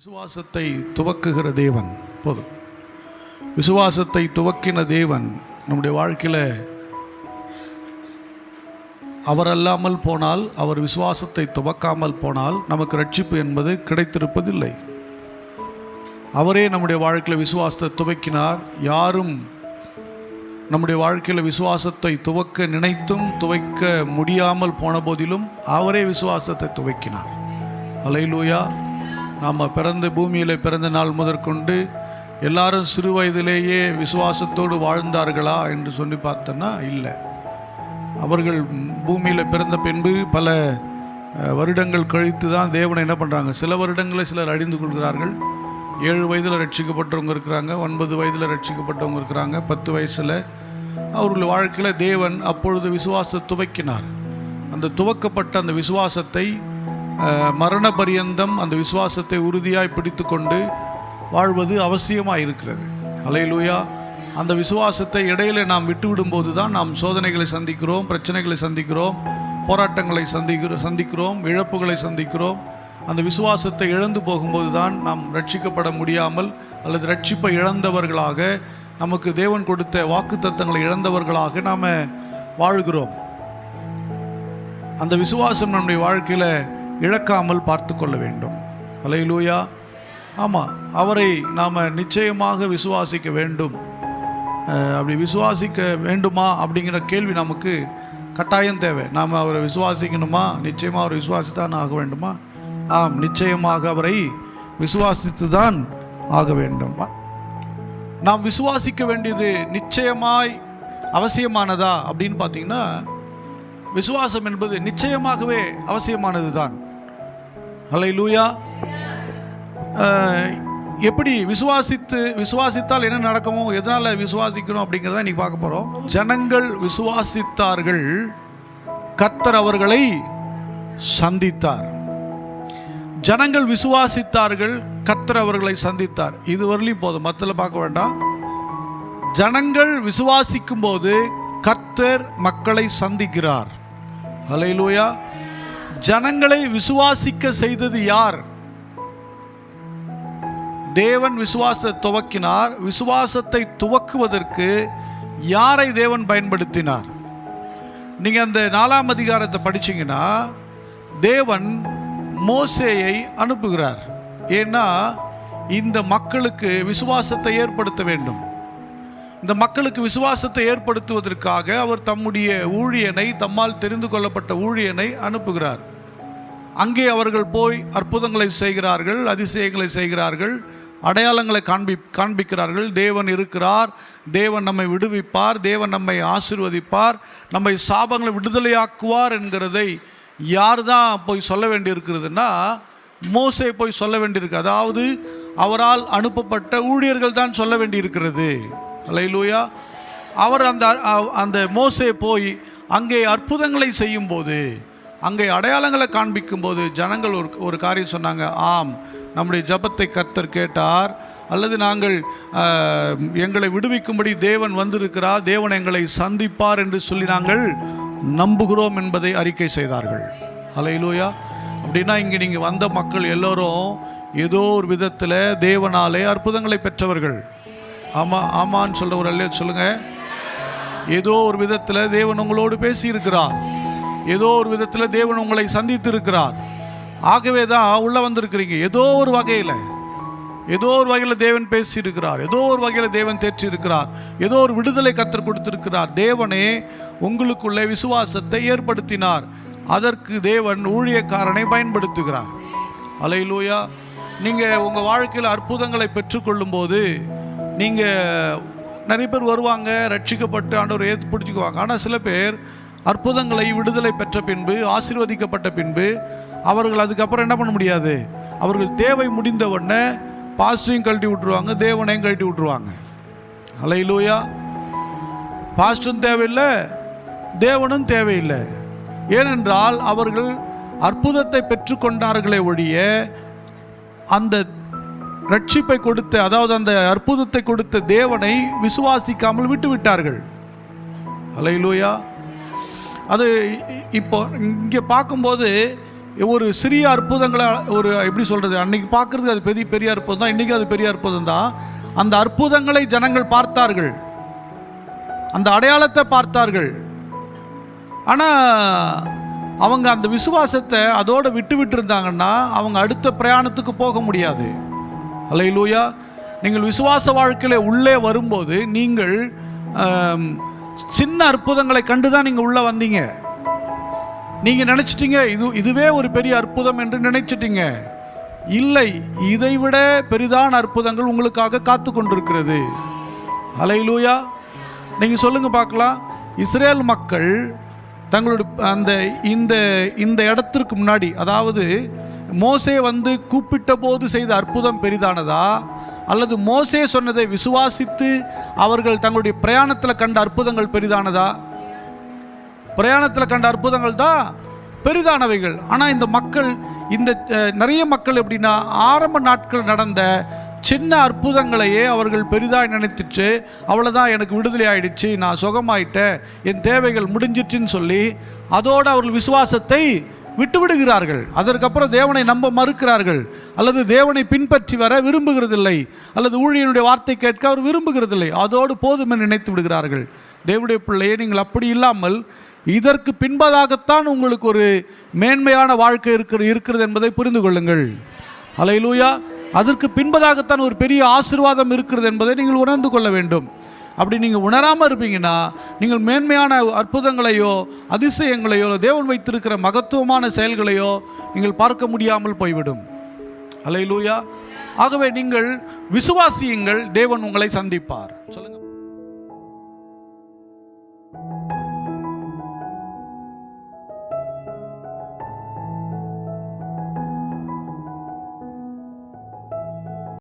விசுவாசத்தை துவக்குகிற தேவன் போதும். விசுவாசத்தை துவக்கின தேவன் நம்முடைய வாழ்க்கையில் அவர் அல்லாமல் போனால், அவர் விசுவாசத்தை துவக்காமல் போனால் நமக்கு ரட்சிப்பு என்பது கிடைத்திருப்பதில்லை. அவரே நம்முடைய வாழ்க்கையில் விசுவாசத்தை துவக்கினார். யாரும் நம்முடைய வாழ்க்கையில் விசுவாசத்தை துவக்க நினைத்தும் துவக்க முடியாமல் போன போதிலும் அவரே விசுவாசத்தை துவக்கினார். அல்லேலூயா. நாம் பிறந்த பூமியில் பிறந்த நாள் முதற்கொண்டு எல்லாரும் சிறு வயதிலேயே விசுவாசத்தோடு வாழ்ந்தார்களா என்று சொல்லி பார்த்தோன்னா இல்லை. அவர்கள் பூமியில் பிறந்த பின்பு பல வருடங்கள் கழித்து தான் தேவனை என்ன பண்ணுறாங்க, சில வருடங்களில் சிலர் அழிந்து கொள்கிறார்கள். 7 வயதில் ரட்சிக்கப்பட்டவங்க இருக்கிறாங்க, 9 வயதில் ரட்சிக்கப்பட்டவங்க இருக்கிறாங்க, 10 வயசில். அவர்கள் வாழ்க்கையில் தேவன் அப்பொழுது விசுவாசத்தை துவக்கினார். அந்த துவக்கப்பட்ட அந்த விசுவாசத்தை மரண பரியந்தம் அந்த விசுவாசத்தை உறுதியாய் பிடித்து கொண்டு வாழ்வது அவசியமாக இருக்கிறது. அல்லேலூயா. அந்த விசுவாசத்தை இடையில நாம் விட்டுவிடும்போது தான் நாம் சோதனைகளை சந்திக்கிறோம், பிரச்சனைகளை சந்திக்கிறோம், போராட்டங்களை சந்திக்கிறோம், இழப்புகளை சந்திக்கிறோம். அந்த விசுவாசத்தை இழந்து போகும்போது தான் நாம் ரட்சிக்கப்பட முடியாமல் அல்லது ரட்சிப்பை இழந்தவர்களாக, நமக்கு தேவன் கொடுத்த வாக்குத்தத்தங்களை இழந்தவர்களாக நாம் வாழ்கிறோம். அந்த விசுவாசம் நம்முடைய வாழ்க்கையில் இழக்காமல் பார்த்து கொள்ள வேண்டும். அல்லேலூயா. ஆமாம், அவரை நாம் நிச்சயமாக விசுவாசிக்க வேண்டும். அப்படி விசுவாசிக்க வேண்டுமா அப்படிங்கிற கேள்வி நமக்கு கட்டாயம் தேவை. நாம் அவரை விசுவாசிக்கணுமா? நிச்சயமாக அவரை விசுவாசித்தான் ஆக வேண்டுமா? ஆம், நிச்சயமாக அவரை விசுவாசித்து தான் ஆக வேண்டும். நாம் விசுவாசிக்க வேண்டியது நிச்சயமாய் அவசியமானதா அப்படின்னு பார்த்தீங்கன்னா, விசுவாசம் என்பது நிச்சயமாகவே அவசியமானது தான். அல்லேலூயா. எப்படி விசுவாசித்தால் என்ன நடக்குமோ, எதனால் விசுவாசிக்கணும் அப்படிங்கிறத இன்னைக்கு பார்க்க போகிறோம். ஜனங்கள் விசுவாசித்தார்கள், கர்த்தர் அவர்களை சந்தித்தார். ஜனங்கள் விசுவாசித்தார்கள், கர்த்தர் அவர்களை சந்தித்தார். இதுவரையிலும் போதும், மற்றல பார்க்க வேண்டாம். ஜனங்கள் விசுவாசிக்கும் போது கர்த்தர் மக்களை சந்திக்கிறார். அல்லேலூயா. ஜனங்களை விசுவாசிக்க செய்தது யார்? தேவன் விசுவாசத்தை துவக்கினார். விசுவாசத்தை துவக்குவதற்கு யாரை தேவன் பயன்படுத்தினார்? நீங்கள் அந்த 4ஆம் அதிகாரத்தை படிச்சீங்கன்னா, தேவன் மோசேயை அனுப்புகிறார். ஏன்னா இந்த மக்களுக்கு விசுவாசத்தை ஏற்படுத்த வேண்டும். இந்த மக்களுக்கு விசுவாசத்தை ஏற்படுத்துவதற்காக அவர் தம்முடைய ஊழியனை, தம்மால் தெரிந்து கொள்ளப்பட்ட ஊழியனை அனுப்புகிறார். அங்கே அவர்கள் போய் அற்புதங்களை செய்கிறார்கள், அதிசயங்களை செய்கிறார்கள், அடையாளங்களை காண்பிக்கிறார்கள். தேவன் இருக்கிறார், தேவன் நம்மை விடுவிப்பார், தேவன் நம்மை ஆசீர்வதிப்பார், நம்மை சாபங்களை விடுதலையாக்குவார் என்கிறதை யார் தான் போய் சொல்ல வேண்டியிருக்கிறதுனா, மோசே போய் சொல்ல வேண்டியிருக்கு. அதாவது அவரால் அனுப்பப்பட்ட ஊழியர்கள் தான் சொல்ல வேண்டியிருக்கிறது. அல்லேலூயா. அவர் அந்த மோசே போய் அங்கே அற்புதங்களை செய்யும்போது, அங்கே அடையாளங்களை காண்பிக்கும்போது ஜனங்கள் ஒரு காரியம் சொன்னாங்க. ஆம், நம்முடைய ஜெபத்தை கர்த்தர் கேட்டார், அல்லது நாங்கள் எங்களை விடுவிக்கும்படி தேவன் வந்திருக்கிறார், தேவன் எங்களை சந்திப்பார் என்று சொல்லி நாங்கள் நம்புகிறோம் என்பதை அறிக்கை செய்தார்கள். அல்லேலூயா. அப்படின்னா இங்கே நீங்கள் வந்த மக்கள் எல்லோரும் ஏதோ ஒரு விதத்தில் தேவனாலே அற்புதங்களை பெற்றவர்கள். ஆமான்னு சொல்கிறவர் அல்ல சொல்லுங்க. ஏதோ ஒரு விதத்தில் தேவன் உங்களோடு பேசியிருக்கிறார், ஏதோ ஒரு விதத்தில் தேவன் உங்களை சந்தித்து இருக்கிறார். ஆகவே தான் உள்ளே வந்திருக்கிறீங்க. ஏதோ ஒரு வகையில் தேவன் பேசியிருக்கிறார், ஏதோ ஒரு வகையில் தேவன் தேற்றியிருக்கிறார், ஏதோ ஒரு விடுதலை கர்த்தர் கொடுத்திருக்கிறார். தேவனே உங்களுக்குள்ளே விசுவாசத்தை ஏற்படுத்தினார். அதற்கு தேவன் ஊழியக்காரனை பயன்படுத்துகிறார். அல்லேலூயா. நீங்கள் உங்கள் வாழ்க்கையில் அற்புதங்களை பெற்றுக்கொள்ளும் போது நீங்கள் நிறைய பேர் வருவாங்க, ரட்சிக்கப்பட்டு ஆண்டவர் ஏற்று பிடிச்சிக்குவாங்க. ஆனால் சில பேர் அற்புதங்களை விடுதலை பெற்ற பின்பு, ஆசீர்வதிக்கப்பட்ட பின்பு அவர்கள் அதுக்கப்புறம் என்ன பண்ண முடியாது. அவர்கள் தேவை முடிந்த உடனே பாஸ்டரையும் கழட்டி விட்டுருவாங்க, தேவனையும் கழட்டி விட்டுருவாங்க. அல்லேலூயா. பாஸ்டரும் தேவையில்லை, தேவனும் தேவையில்லை. ஏனென்றால் அவர்கள் அற்புதத்தை பெற்றுக்கொண்டார்களே ஒழிய அந்த ரட்சிப்பை கொடுத்த, அதாவது அந்த அற்புதத்தை கொடுத்த தேவனை விசுவாசிக்காமல் விட்டு விட்டார்கள். அல்லேலூயா. அது இப்போ இங்கே பார்க்கும்போது ஒரு சிறிய அற்புதங்களை ஒரு எப்படி சொல்கிறது, அன்னைக்கு பார்க்குறது அது பெரிய பெரிய அற்புதம் தான், இன்றைக்கி அது பெரிய அற்புதம் தான். அந்த அற்புதங்களை ஜனங்கள் பார்த்தார்கள், அந்த அடையாளத்தை பார்த்தார்கள். ஆனால் அவங்க அந்த விசுவாசத்தை அதோடு விட்டு இருந்தாங்கன்னா அவங்க அடுத்த பிரயாணத்துக்கு போக முடியாது. அல்லேலூயா. நீங்கள் விசுவாச வாழ்க்கையில் உள்ளே வரும்போது நீங்கள் சின்ன அற்புதங்களை கண்டு தான் நீங்கள் உள்ளே வந்தீங்க. நீங்கள் நினச்சிட்டீங்க இதுவே ஒரு பெரிய அற்புதம் என்று நினைச்சிட்டீங்க. இல்லை, இதைவிட பெரிதான அற்புதங்கள் உங்களுக்காக காத்து கொண்டிருக்கிறது. அல்லேலூயா. நீங்கள் சொல்லுங்கள் பார்க்கலாம். இஸ்ரேல் மக்கள் தங்களுடைய அந்த இந்த இடத்திற்கு முன்னாடி, அதாவது மோசே வந்து கூப்பிட்ட போது செய்த அற்புதம் பெரிதானதா, அல்லது மோசே சொன்னதை விசுவாசித்து அவர்கள் தங்களுடைய பிரயாணத்தில் கண்ட அற்புதங்கள் பெரிதானதா? பிரயாணத்தில் கண்ட அற்புதங்கள் தான் பெரிதானவைகள். ஆனால் இந்த மக்கள், இந்த நிறைய மக்கள் எப்படின்னா, ஆரம்ப நாட்கள் நடந்த சின்ன அற்புதங்களையே அவர்கள் பெரிதாக நினைத்துச்சு. அவ்வளோதான், எனக்கு விடுதலை ஆயிடுச்சு, நான் சுகமாயிட்டேன், என் தேவைகள் முடிஞ்சிச்சுன்னு சொல்லி அதோடு அவர்கள் விசுவாசத்தை விட்டு விடுகிறார்கள். அதற்கப்புறம் தேவனை நம்ப மறுக்கிறார்கள், அல்லது தேவனை பின்பற்றி வர விரும்புகிறதில்லை, அல்லது ஊழியனுடைய வார்த்தை கேட்க அவர் விரும்புகிறதில்லை. அதோடு போதுமே நினைத்து விடுகிறார்கள். தேவனுடைய பிள்ளையே, நீங்கள் அப்படி இல்லாமல் இதற்கு பின்பதாகத்தான் உங்களுக்கு ஒரு மேன்மையான வாழ்க்கை இருக்கிறது என்பதை புரிந்து கொள்ளுங்கள். அல்லேலூயா. அதற்கு பின்பதாகத்தான் ஒரு பெரிய ஆசீர்வாதம் இருக்கிறது என்பதை நீங்கள் உணர்ந்து கொள்ள வேண்டும். அப்படி நீங்கள் உணராமல் இருப்பீங்கன்னா நீங்கள் மேன்மையான அற்புதங்களையோ அதிசயங்களையோ தேவன் வைத்திருக்கிற மகத்துவமான செயல்களையோ நீங்கள் பார்க்க முடியாமல் போய்விடும். அல்லேலூயா. ஆகவே நீங்கள் விசுவாசியுங்கள், தேவன் உங்களை சந்திப்பார். சொல்லுங்க.